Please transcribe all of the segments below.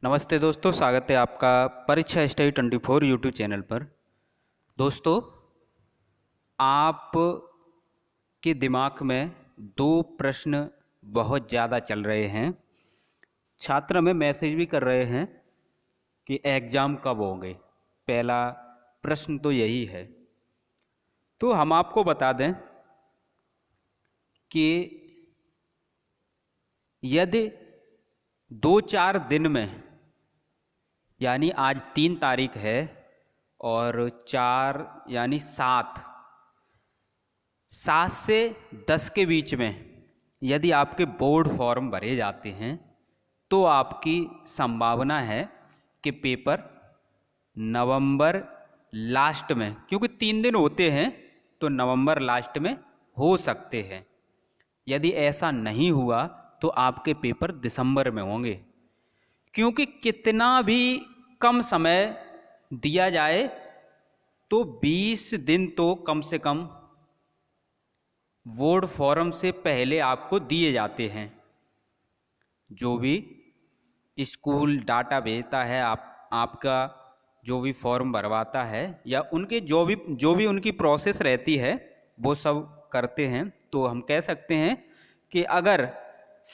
नमस्ते दोस्तों, स्वागत है आपका परीक्षा स्टडी 24 यूट्यूब चैनल पर। दोस्तों, आप के दिमाग में दो प्रश्न बहुत ज़्यादा चल रहे हैं। छात्र हमें मैसेज भी कर रहे हैं कि एग्ज़ाम कब होंगे। पहला प्रश्न तो यही है। तो हम आपको बता दें कि यदि 2-4 दिन में, यानी आज 3 तारीख है और 4 यानी 7 से 10 के बीच में यदि आपके बोर्ड फॉर्म भरे जाते हैं तो आपकी संभावना है कि पेपर नवंबर लास्ट में, क्योंकि 3 दिन होते हैं तो नवंबर लास्ट में हो सकते हैं। यदि ऐसा नहीं हुआ तो आपके पेपर दिसंबर में होंगे, क्योंकि कितना भी कम समय दिया जाए तो 20 दिन तो कम से कम बोर्ड फॉर्म से पहले आपको दिए जाते हैं। जो भी स्कूल डाटा भेजता है, आपका जो भी फॉर्म भरवाता है या उनके जो भी उनकी प्रोसेस रहती है वो सब करते हैं। तो हम कह सकते हैं कि अगर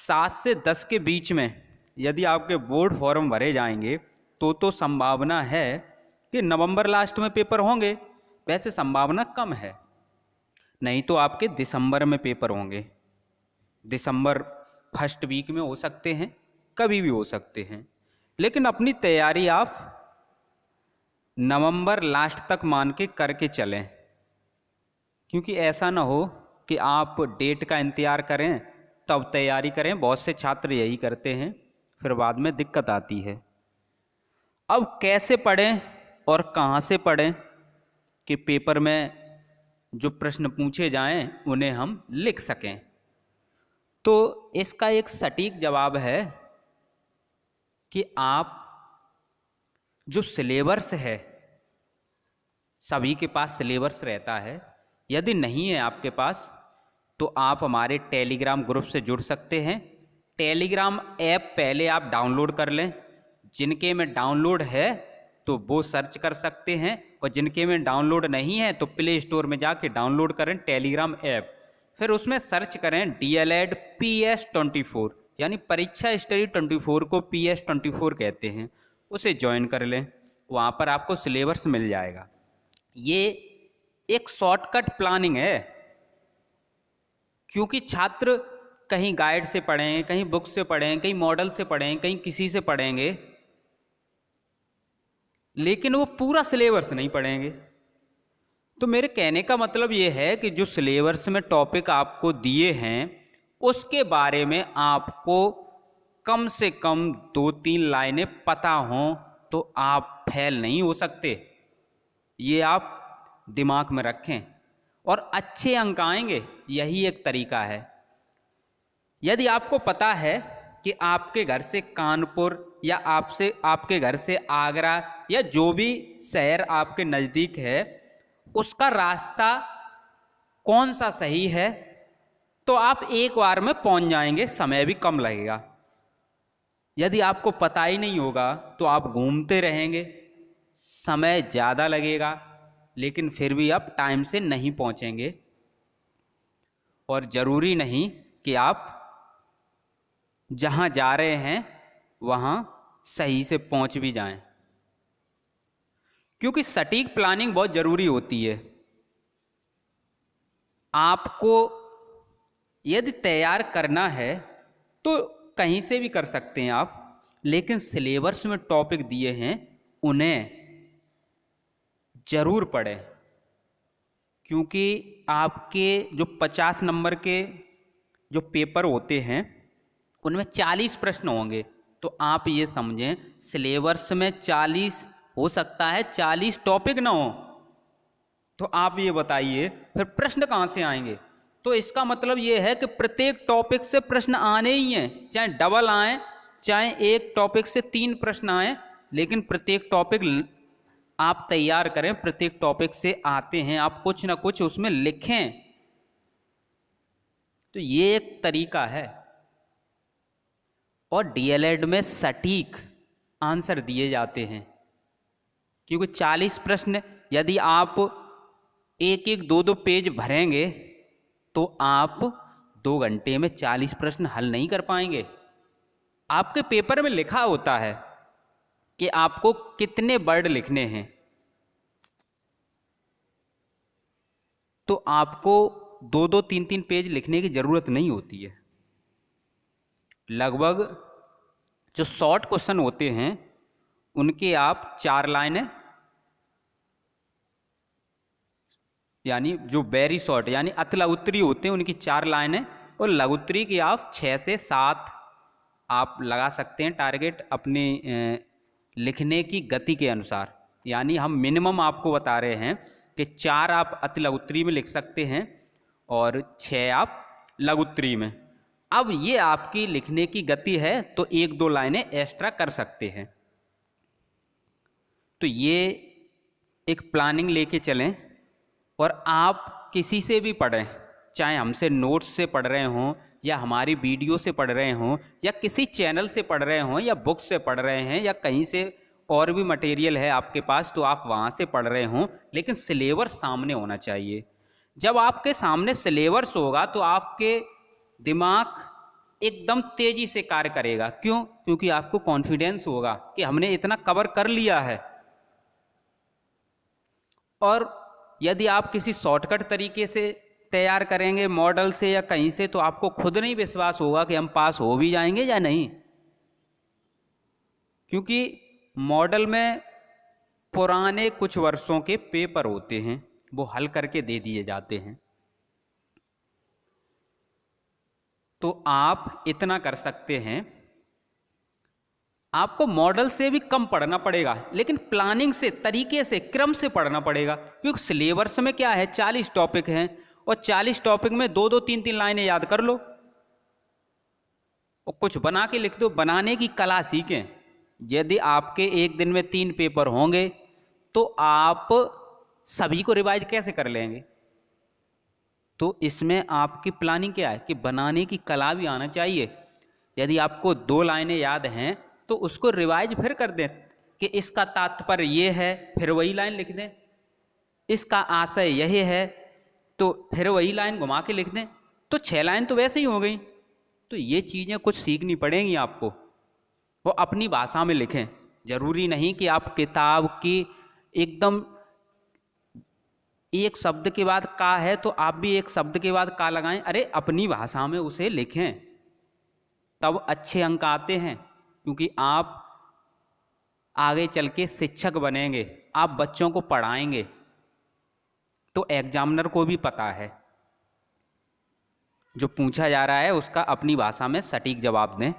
7 से 10 के बीच में यदि आपके बोर्ड फॉर्म भरे जाएंगे तो संभावना है कि नवंबर लास्ट में पेपर होंगे। वैसे संभावना कम है, नहीं तो आपके दिसंबर में पेपर होंगे। दिसंबर फर्स्ट वीक में हो सकते हैं, कभी भी हो सकते हैं। लेकिन अपनी तैयारी आप नवंबर लास्ट तक मान के करके चलें, क्योंकि ऐसा ना हो कि आप डेट का इंतज़ार करें तब तैयारी करें। बहुत से छात्र यही करते हैं, फिर बाद में दिक्कत आती है। अब कैसे पढ़ें और कहाँ से पढ़ें कि पेपर में जो प्रश्न पूछे जाएं उन्हें हम लिख सकें। तो इसका एक सटीक जवाब है कि आप जो सिलेबस है, सभी के पास सिलेबस रहता है। यदि नहीं है आपके पास तो आप हमारे टेलीग्राम ग्रुप से जुड़ सकते हैं। टेलीग्राम ऐप पहले आप डाउनलोड कर लें। जिनके में डाउनलोड है तो वो सर्च कर सकते हैं, और जिनके में डाउनलोड नहीं है तो प्ले स्टोर में जाके डाउनलोड करें टेलीग्राम ऐप। फिर उसमें सर्च करें DLED PS24, यानी परीक्षा स्टडी 24 को PS24 कहते हैं। उसे ज्वाइन कर लें, वहाँ पर आपको सिलेबस मिल जाएगा। ये एक शॉर्टकट प्लानिंग है, क्योंकि छात्र कहीं गाइड से पढ़ें, कहीं बुक से पढ़ें, कहीं मॉडल से पढ़ें, कहीं किसी से पढ़ेंगे, लेकिन वो पूरा सिलेबस नहीं पढ़ेंगे। तो मेरे कहने का मतलब ये है कि जो सिलेबस में टॉपिक आपको दिए हैं उसके बारे में आपको कम से कम 2-3 लाइनें पता हों तो आप फेल नहीं हो सकते। ये आप दिमाग में रखें, और अच्छे अंक आएंगे, यही एक तरीका है। यदि आपको पता है कि आपके घर से कानपुर या आपके घर से आगरा या जो भी शहर आपके नज़दीक है उसका रास्ता कौन सा सही है, तो आप एक बार में पहुंच जाएंगे, समय भी कम लगेगा। यदि आपको पता ही नहीं होगा तो आप घूमते रहेंगे, समय ज़्यादा लगेगा, लेकिन फिर भी आप टाइम से नहीं पहुंचेंगे। और ज़रूरी नहीं कि आप जहां जा रहे हैं वहां सही से पहुंच भी जाएं, क्योंकि सटीक प्लानिंग बहुत ज़रूरी होती है। आपको यदि तैयार करना है तो कहीं से भी कर सकते हैं आप, लेकिन सिलेबस में टॉपिक दिए हैं उन्हें ज़रूर पढ़ें, क्योंकि आपके जो 50 नंबर के जो पेपर होते हैं उनमें 40 प्रश्न होंगे। तो आप ये समझें, सिलेबस में 40 हो सकता है 40 टॉपिक ना हो, तो आप ये बताइए फिर प्रश्न कहाँ से आएंगे। तो इसका मतलब ये है कि प्रत्येक टॉपिक से प्रश्न आने ही हैं, चाहे डबल आए, चाहे एक टॉपिक से 3 प्रश्न आए, लेकिन प्रत्येक टॉपिक आप तैयार करें। प्रत्येक टॉपिक से आते हैं, आप कुछ ना कुछ उसमें लिखें। तो ये एक तरीका है। और DLED में सटीक आंसर दिए जाते हैं, क्योंकि 40 प्रश्न यदि आप एक एक दो दो पेज भरेंगे तो आप 2 घंटे में 40 प्रश्न हल नहीं कर पाएंगे। आपके पेपर में लिखा होता है कि आपको कितने वर्ड लिखने हैं, तो आपको 2-2 3-3 पेज लिखने की ज़रूरत नहीं होती है। लगभग जो शॉर्ट क्वेश्चन होते हैं उनके आप 4 लाइनें, यानी जो वेरी शॉर्ट यानी अति लघुत्तरी होते हैं उनकी 4 लाइनें, और लघुत्तरी की आप 6 से 7 आप लगा सकते हैं टारगेट अपने लिखने की गति के अनुसार। यानी हम मिनिमम आपको बता रहे हैं कि 4 आप अति लघुत्तरी में लिख सकते हैं और 6 आप लघुत्तरी में। अब ये आपकी लिखने की गति है तो 1-2 लाइनें एक्स्ट्रा कर सकते हैं। तो ये एक प्लानिंग लेके चलें, और आप किसी से भी पढ़ें, चाहे हमसे नोट्स से पढ़ रहे हों या हमारी वीडियो से पढ़ रहे हों या किसी चैनल से पढ़ रहे हों या बुक से पढ़ रहे हैं या कहीं से और भी मटेरियल है आपके पास तो आप वहाँ से पढ़ रहे हों, लेकिन सिलेबस सामने होना चाहिए। जब आपके सामने सिलेबस होगा तो आपके दिमाग एकदम तेज़ी से कार्य करेगा। क्यों? क्योंकि आपको कॉन्फिडेंस होगा कि हमने इतना कवर कर लिया है। और यदि आप किसी शॉर्टकट तरीके से तैयार करेंगे मॉडल से या कहीं से, तो आपको खुद नहीं विश्वास होगा कि हम पास हो भी जाएंगे या नहीं, क्योंकि मॉडल में पुराने कुछ वर्षों के पेपर होते हैं, वो हल करके दे दिए जाते हैं। तो आप इतना कर सकते हैं, आपको मॉडल से भी कम पढ़ना पड़ेगा, लेकिन प्लानिंग से, तरीके से, क्रम से पढ़ना पड़ेगा। क्योंकि सिलेबस में क्या है, 40 टॉपिक हैं और 40 टॉपिक में 2-2 3-3 लाइनें याद कर लो और कुछ बना के लिख दो। बनाने की कला सीखें। यदि आपके एक दिन में 3 पेपर होंगे तो आप सभी को रिवाइज कैसे कर लेंगे? तो इसमें आपकी प्लानिंग क्या है कि बनाने की कला भी आना चाहिए। यदि आपको 2 लाइनें याद हैं तो उसको रिवाइज फिर कर दें कि इसका तात्पर्य ये है, फिर वही लाइन लिख दें। इसका आशय यही है तो फिर वही लाइन घुमा के लिख दें, तो 6 लाइन तो वैसे ही हो गई। तो ये चीज़ें कुछ सीखनी पड़ेंगी आपको, वो अपनी भाषा में लिखें। ज़रूरी नहीं कि आप किताब की एकदम एक शब्द के बाद का है तो आप भी एक शब्द के बाद का लगाएं। अरे अपनी भाषा में उसे लिखें, तब अच्छे अंक आते हैं। क्योंकि आप आगे चल के शिक्षक बनेंगे, आप बच्चों को पढ़ाएंगे, तो एग्जामिनर को भी पता है जो पूछा जा रहा है उसका अपनी भाषा में सटीक जवाब दें।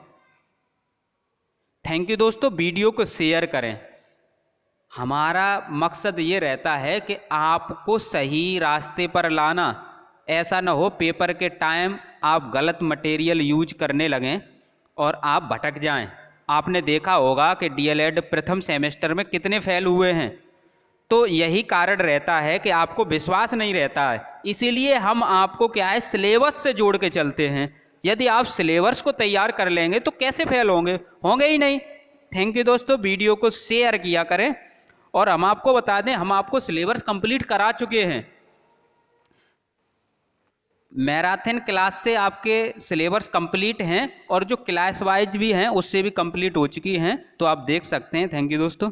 थैंक यू दोस्तों, वीडियो को शेयर करें। हमारा मकसद ये रहता है कि आपको सही रास्ते पर लाना। ऐसा ना हो पेपर के टाइम आप गलत मटेरियल यूज करने लगें और आप भटक जाएं। आपने देखा होगा कि डीएलएड प्रथम सेमेस्टर में कितने फेल हुए हैं, तो यही कारण रहता है कि आपको विश्वास नहीं रहता है। इसीलिए हम आपको क्या है, सिलेबस से जोड़ के चलते हैं। यदि आप सिलेबस को तैयार कर लेंगे तो कैसे फेल होंगे? होंगे ही नहीं। थैंक यू दोस्तों, वीडियो को शेयर किया करें। और हम आपको बता दें, हम आपको सिलेबस कंप्लीट करा चुके हैं। मैराथन क्लास से आपके सिलेबस कंप्लीट हैं और जो क्लास वाइज भी हैं उससे भी कंप्लीट हो चुकी हैं, तो आप देख सकते हैं। थैंक यू दोस्तों।